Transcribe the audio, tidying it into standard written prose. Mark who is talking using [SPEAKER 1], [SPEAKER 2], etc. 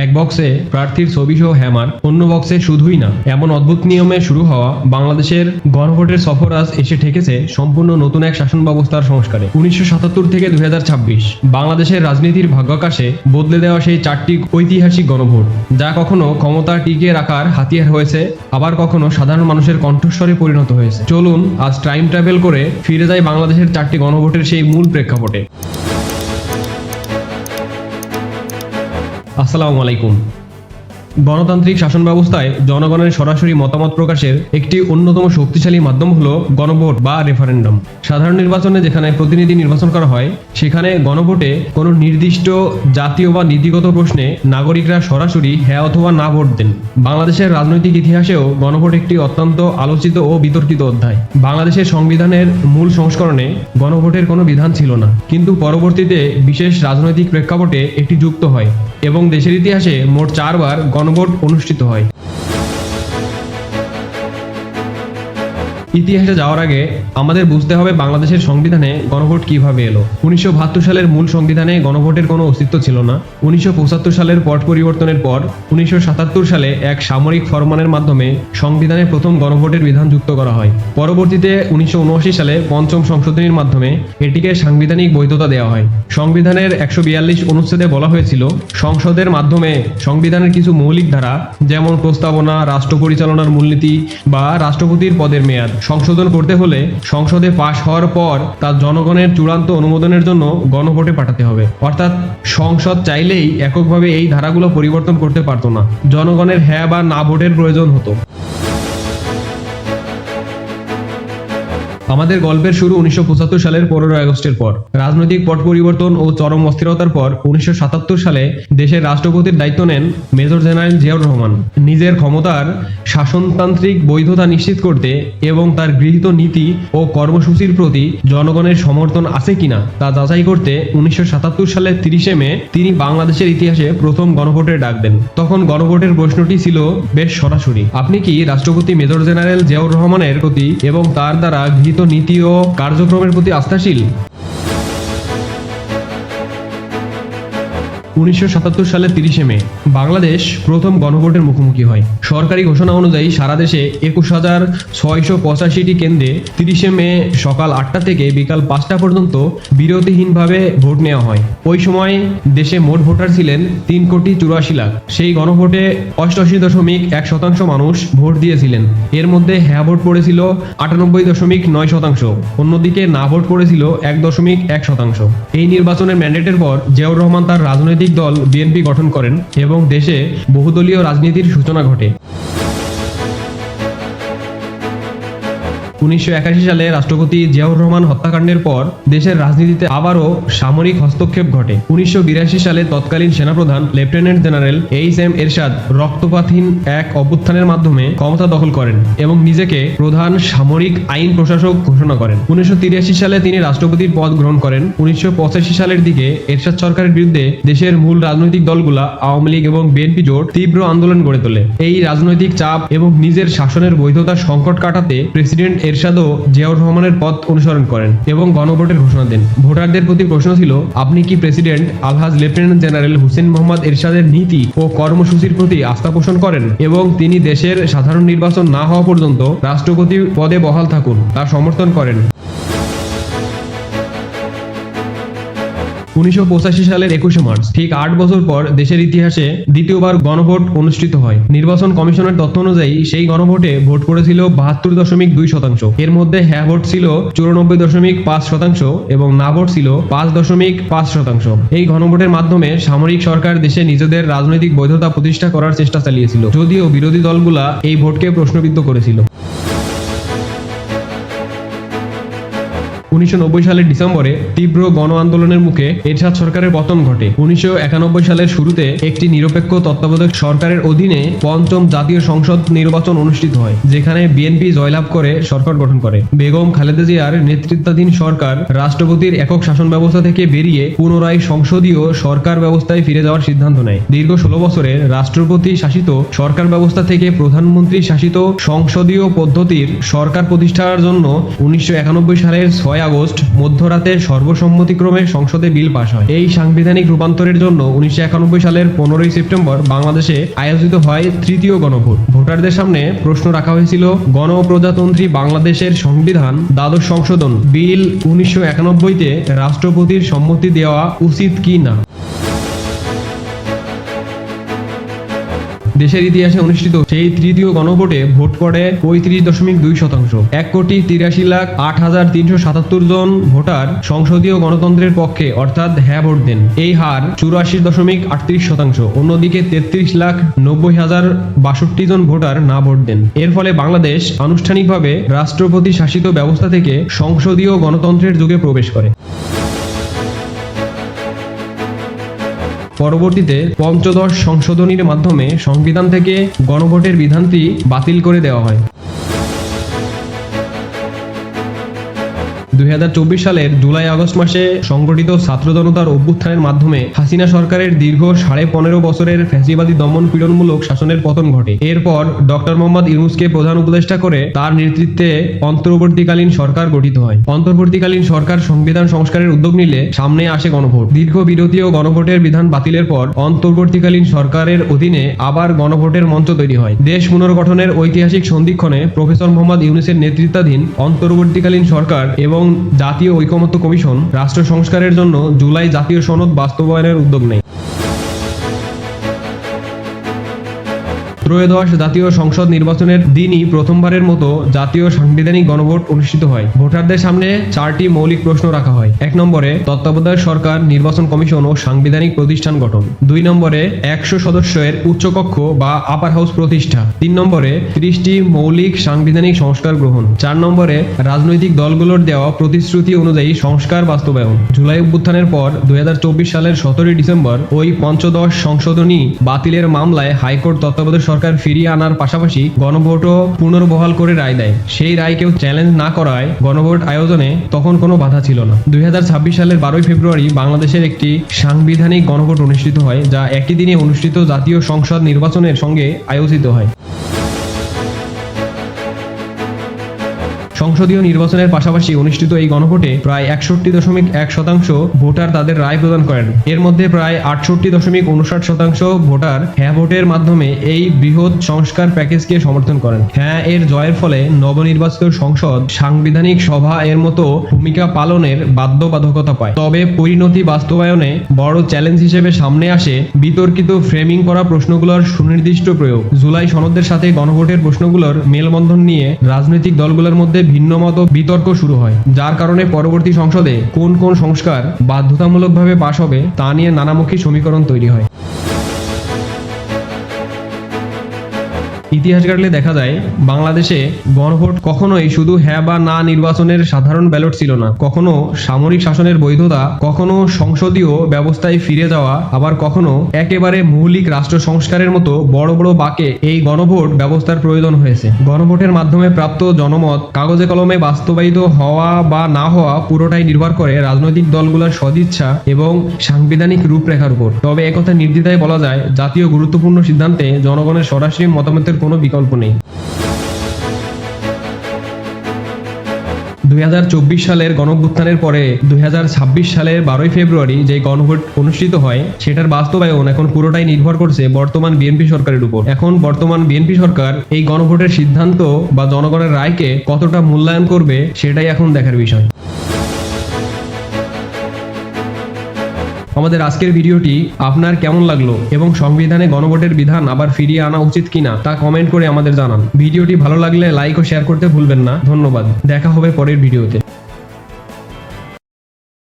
[SPEAKER 1] এক বক্সে প্রার্থীর ছবি সহ হ্যামার, অন্য বক্সে শুধুই না। এমন অদ্ভুত নিয়মে শুরু হওয়া বাংলাদেশের গণভোটের সফর আজ এসে ঠেকেছে সম্পূর্ণ নতুন এক শাসন ব্যবস্থার সংস্কারে। 1977 থেকে 2026 বাংলাদেশের রাজনীতির ভাগ্যাকাশে বদলে দেওয়া সেই 4টি ঐতিহাসিক গণভোট, যা কখনো ক্ষমতা টিকিয়ে রাখার হাতিয়ার হয়েছে, আবার কখনো সাধারণ মানুষের কণ্ঠস্বরে পরিণত হয়েছে। চলুন আজ টাইম ট্রাভেল করে ফিরে যাই বাংলাদেশের 4টি গণভোটের সেই মূল প্রেক্ষাপটে। আসসালামু আলাইকুম। গণতান্ত্রিক শাসন ব্যবস্থায় জনগণের সরাসরি মতামত প্রকাশের একটি অন্যতম শক্তিশালী মাধ্যম হলো গণভোট বা রেফারেন্ডাম। সাধারণ নির্বাচনে যেখানে প্রতিনিধি নির্বাচন করা হয়, সেখানে গণভোটে কোনো নির্দিষ্ট জাতীয় বা নীতিগত প্রশ্নে নাগরিকরা সরাসরি হ্যাঁ অথবা না ভোট দেন। বাংলাদেশের রাজনৈতিক ইতিহাসেও গণভোট একটি অত্যন্ত আলোচিত ও বিতর্কিত অধ্যায়। বাংলাদেশের সংবিধানের মূল সংস্করণে গণভোটের কোনো বিধান ছিল না, কিন্তু পরবর্তীতে বিশেষ রাজনৈতিক প্রেক্ষাপটে এটি যুক্ত হয় এবং দেশের ইতিহাসে মোট 4 বার গণভোট অনুষ্ঠিত হয়। ইতিহাসে যাওয়ার আগে আমাদের বুঝতে হবে বাংলাদেশের সংবিধানে গণভোট কিভাবে এলো। 1972 সালের মূল সংবিধানে গণভোটের কোনো অস্তিত্ব ছিল না। 1975 সালের পট পরিবর্তনের পর 1977 সালে এক সামরিক ফরমানের মাধ্যমে সংবিধানে প্রথম গণভোটের বিধান যুক্ত করা হয়। পরবর্তীতে 1979 সালে পঞ্চম সংশোধনীর মাধ্যমে এটিকে সাংবিধানিক বৈধতা দেওয়া হয়। সংবিধানের 142 অনুচ্ছেদে বলা হয়েছিল, সংসদের মাধ্যমে সংবিধানের কিছু মৌলিক ধারা, যেমন প্রস্তাবনা, রাষ্ট্র পরিচালনার মূলনীতি বা রাষ্ট্রপতির পদের মেয়াদ সংশোধন করতে হলে সংসদে পাশ হওয়ার পর তা জনগণের চূড়ান্ত অনুমোদনের জন্য গণভোটে পাঠাতে হবে। অর্থাৎ সংসদ চাইলেই এককভাবে এই ধারাগুলো পরিবর্তন করতে পারত না, জনগণের হ্যাঁ বা না ভোটের প্রয়োজন হতো। আমাদের গল্পের শুরু 1975 সালের 15 আগস্টের পর। রাজনৈতিক পট পরিবর্তন ও চরম অস্থিরতার পর 1977 সালে দেশের রাষ্ট্রপতির দায়িত্ব নেন মেজর জেনারেল জিয়াউর রহমান। নিজের ক্ষমতার শাসনতান্ত্রিক বৈধতা নিশ্চিত করতে এবং তার গৃহীত নীতি ও কর্মসূচির প্রতি জনগণের সমর্থন আছে কিনা তা যাচাই করতে 1977 সালের 30 মে তিনি বাংলাদেশের ইতিহাসে প্রথম গণভোটের ডাক দেন। তখন গণভোটের প্রশ্নটি ছিল বেশ সরাসরি, আপনি কি রাষ্ট্রপতি মেজর জেনারেল জিয়াউর রহমানের প্রতি এবং তার দ্বারা গৃহীত নীতি ও কার্যক্রমের প্রতি আস্থাশীল? 1977 সালের 30 মে বাংলাদেশ প্রথম গণভোটের মুখোমুখি হয়। সরকারি ঘোষণা অনুযায়ী সারা দেশে 21,685টি কেন্দ্রে 30 মে সকাল 8টা থেকে বিকাল 5টা পর্যন্ত বিরতিহীনভাবে ভোট নেওয়া হয়। ওই সময় দেশে মোট ভোটার ছিলেন 3,84,00,000। সেই গণভোটে 88.1% মানুষ ভোট দিয়েছিলেন। এর মধ্যে হ্যাঁ ভোট পড়েছিল 98.9%, অন্যদিকে না ভোট পড়েছিল 1.1%। এই নির্বাচনের ম্যান্ডেটের পর জিয়াউর রহমান তার রাজনৈতিক দল বিএনপি গঠন করেন এবং দেশে বহুদলীয় রাজনীতির সূচনা ঘটে। 1981 সালে রাষ্ট্রপতি জিয়াউর রহমান হত্যাকাণ্ডের পর দেশের রাজনীতিতে আবারও সামরিক হস্তক্ষেপ ঘটে। 1982 সালে তৎকালীন সেনাপ্রধান লেফটেন্যান্ট জেনারেল এইচ.এম. এরশাদ রক্তপাতহীন এক অভ্যুত্থানের মাধ্যমে ক্ষমতা দখল করেন এবং নিজেকে প্রধান সামরিক আইন প্রশাসক ঘোষণা করেন। 1983 সালে তিনি রাষ্ট্রপতির পদ গ্রহণ করেন। 1985 সালের দিকে এরশাদ সরকারের বিরুদ্ধে দেশের মূল রাজনৈতিক দলগুলা আওয়ামী লীগ এবং বিএনপি জোট তীব্র আন্দোলন গড়ে তোলে। এই রাজনৈতিক চাপ এবং নিজের শাসনের বৈধতার সংকট কাটাতে প্রেসিডেন্ট এরশাদও জিয়াউর রহমানের পথ অনুসরণ করেন এবং গণভোটের ঘোষণা দেন। ভোটারদের প্রতি প্রশ্ন ছিল, আপনি কি প্রেসিডেন্ট আলহাজ লেফটেন্যান্ট জেনারেল হুসেইন মোহাম্মদ এরশাদের নীতি ও কর্মসূচির প্রতি আস্থা পোষণ করেন এবং তিনি দেশের সাধারণ নির্বাচন না হওয়া পর্যন্ত রাষ্ট্রপতি পদে বহাল থাকুন তা সমর্থন করেন? 1985 সালের 21 মার্চ, ঠিক 8 বছর পর দেশের ইতিহাসে দ্বিতীয়বার গণভোট অনুষ্ঠিত হয়। নির্বাচন কমিশনের তথ্য অনুযায়ী সেই গণভোটে ভোট পড়েছিল 72.2%। এর মধ্যে হ্যাঁ ভোট ছিল 94.5% এবং না ভোট ছিল 5.5%। এই গণভোটের মাধ্যমে সামরিক সরকার দেশে নিজেদের রাজনৈতিক বৈধতা প্রতিষ্ঠা করার চেষ্টা চালিয়েছিল, যদিও বিরোধী দলগুলা এই ভোটকে প্রশ্নবিদ্ধ করেছিল। 1990 সালের ডিসেম্বরে তীব্র গণ আন্দোলনের মুখে এরশাদ সরকারের পতন ঘটে। 1991 সালের শুরুতে একটি নিরপেক্ষ তত্ত্বাবধায়ক সরকারের অধীনে পঞ্চম জাতীয় সংসদ নির্বাচন অনুষ্ঠিত হয়, যেখানে বিএনপি জয়লাভ করে সরকার গঠন করে। বেগম খালেদা জিয়ার নেতৃত্বাধীন সরকার রাষ্ট্রপতির একক শাসন ব্যবস্থা থেকে বেরিয়ে পুনরায় সংসদীয় সরকার ব্যবস্থায় ফিরে যাওয়ার সিদ্ধান্ত নেয়। দীর্ঘ 16 বছরের রাষ্ট্রপতি শাসিত সরকার ব্যবস্থা থেকে প্রধানমন্ত্রী শাসিত সংসদীয় পদ্ধতির সরকার প্রতিষ্ঠার জন্য 1991 সালের 6 আগস্ট মধ্যরাতে সর্বসম্মতিক্রমে সংসদে বিল পাস হয়। এই সাংবিধানিক রূপান্তরের জন্য 1991 সালের 15 সেপ্টেম্বর বাংলাদেশে আয়োজিত হয় তৃতীয় গণভোট। ভোটারদের সামনে প্রশ্ন রাখা হয়েছিল, গণপ্রজাতন্ত্রী বাংলাদেশের সংবিধান দ্বাদশ সংশোধন বিল 1991-তে রাষ্ট্রপতির সম্মতি দেওয়া উচিত কি না। দেশের ইতিহাসে অনুষ্ঠিত সেই তৃতীয় গণভোটে ভোট পড়ে 35.2%। 1,83,08,377 জন ভোটার সংসদীয় গণতন্ত্রের পক্ষে অর্থাৎ হ্যাঁ ভোট দেন। এই হার 84.38%। অন্যদিকে 33,90,062 জন ভোটার না ভোট দেন। এর ফলে বাংলাদেশ আনুষ্ঠানিকভাবে রাষ্ট্রপতি শাসিত ব্যবস্থা থেকে সংসদীয় গণতন্ত্রের যুগে প্রবেশ করে। পরবর্তীতে পঞ্চদশ সংশোধনীর মাধ্যমে সংবিধান থেকে গণভোটের বিধানটি বাতিল করে দেওয়া হয়। 2024 সালের জুলাই আগস্ট মাসে সংগঠিত ছাত্র জনতার অভ্যুত্থানের মাধ্যমে হাসিনা সরকারের দীর্ঘ 15.5 বছরের ফ্যাসিবাদী দমন পীড়নমূলক শাসনের পতন ঘটে। এরপর ডক্টর মোহাম্মদ ইউনূসকে প্রধান উপদেষ্টা করে তার নেতৃত্বে অন্তর্বর্তীকালীন সরকার গঠিত হয়। অন্তর্বর্তীকালীন সরকার সংবিধান সংস্কারের উদ্যোগ নিলে সামনে আসে গণভোট। দীর্ঘ বিরতি ও গণভোটের বিধান বাতিলের পর অন্তর্বর্তীকালীন সরকারের অধীনে আবার গণভোটের মঞ্চ তৈরি হয়। দেশ পুনর্গঠনের ঐতিহাসিক সন্ধিক্ষণে প্রফেসর মোহাম্মদ ইউনূসের নেতৃত্বাধীন অন্তর্বর্তীকালীন সরকার এবং জাতীয় ঐকমত্য কমিশন রাষ্ট্র সংস্কারের জন্য জুলাই জাতীয় সনদ বাস্তবায়নের উদ্যোগ নেয়। ত্রয়োদশ জাতীয় সংসদ নির্বাচনের দিনই প্রথমবারের মতো জাতীয় সাংবিধানিক গণভোট অনুষ্ঠিত হয়। ভোটারদের সামনে 4টি মৌলিক প্রশ্ন রাখা হয়। 1 নম্বরে তত্ত্বাবধায়ক সরকার, নির্বাচন কমিশন ও সাংবিধানিক প্রতিষ্ঠান গঠন। 2 নম্বরে 100 সদস্যের উচ্চকক্ষ বা আপার হাউস প্রতিষ্ঠা। 3 নম্বরে 30টি মৌলিক সাংবিধানিক সংস্কার গ্রহণ। 4 নম্বরে রাজনৈতিক দলগুলোর দেওয়া প্রতিশ্রুতি অনুযায়ী সংস্কার বাস্তবায়ন। জুলাই অভ্যুত্থানের পর 2024 সালের 17 ডিসেম্বর ওই পঞ্চদশ সংশোধনী বাতিলের মামলায় হাইকোর্ট তত্ত্বাবধায়ক সরকার ফিরিয়ে আনার পাশাপাশি গণভোটও পুনর্বহাল করে রায় দেয়। সেই রায় কেউ চ্যালেঞ্জ না করায় গণভোট আয়োজনে তখন কোনো বাধা ছিল না। 2026 সালের 12 ফেব্রুয়ারি বাংলাদেশের একটি সাংবিধানিক গণভোট অনুষ্ঠিত হয়, যা একই দিনে অনুষ্ঠিত জাতীয় সংসদ নির্বাচনের সঙ্গে আয়োজিত হয়। সংসদীয় নির্বাচনের পাশাপাশি অনুষ্ঠিত এই গণভোটে প্রায় 61.1% ভোটার তাদের রায় প্রদান করেন। এর মধ্যে প্রায় 68.59% ভোটার হ্যাঁ ভোটের মাধ্যমে এই বৃহৎ সংস্কার প্যাকেজকে সমর্থন করেন। হ্যাঁ এর জয়ের ফলে নবনির্বাচিত সংসদ সাংবিধানিক সভা এর মতো ভূমিকা পালনের বাধ্যবাধকতা পায়। তবে পরিণতি বাস্তবায়নে বড় চ্যালেঞ্জ হিসেবে সামনে আসে বিতর্কিত ফ্রেমিং করা প্রশ্নগুলোর সুনির্দিষ্ট প্রয়োগ। জুলাই সনদের সাথে গণভোটের প্রশ্নগুলোর মেলবন্ধন নিয়ে রাজনৈতিক দলগুলোর মধ্যে ভিন্নমত বিতর্ক শুরু হয়, যার কারণে পরবর্তী সংসদে কোন কোন সংস্কার বাধ্যতামূলকভাবে পাশ হবে তা নিয়ে নানামুখী সমীকরণ তৈরি হয়। ইতিহাস ঘাটলে দেখা যায় বাংলাদেশে গণভোট কখনোই শুধু হ্যাঁ বা না নির্বাচনের সাধারণ ব্যালট ছিল না। কখনো সামরিক শাসনের বৈধতা, কখনো সংসদীয় ব্যবস্থায় ফিরে যাওয়া, আবার কখনো একেবারে মৌলিক রাষ্ট্র সংস্কারের মতো বড় বড় বাঁকে এই গণভোট ব্যবস্থার প্রয়োজন হয়েছে। গণভোটের মাধ্যমে প্রাপ্ত জনমত কাগজে কলমে বাস্তবায়িত হওয়া বা না হওয়া পুরোটাই নির্ভর করে রাজনৈতিক দলগুলোর সদিচ্ছা এবং সাংবিধানিক রূপরেখার উপর। তবে একথা নির্দ্বিধায় বলা যায়, জাতীয় গুরুত্বপূর্ণ সিদ্ধান্তে জনগণের সরাসরি মতামতের কোনো বিকল্প নেই। 2024 সালের গণঅভ্যুত্থানের পরে 2026 সালের 12 ফেব্রুয়ারি যে গণভোট অনুষ্ঠিত হয়, সেটার বাস্তবায়ন এখন পুরোটাই নির্ভর করছে বর্তমান বিএনপি সরকারের উপর। এখন বর্তমান বিএনপি সরকার এই গণভোটের সিদ্ধান্ত বা জনগণের রায়কে কতটা মূল্যায়ন করবে সেটাই এখন দেখার বিষয়। আমাদের আজকের ভিডিওটি আপনার কেমন লাগলো এবং সংবিধানে গণভোটের বিধান আবার ফিরিয়ে আনা উচিত কিনা তা কমেন্ট করে আমাদের জানান। ভিডিওটি ভালো লাগলে লাইক ও শেয়ার করতে ভুলবেন না। ধন্যবাদ। দেখা হবে পরের ভিডিওতে।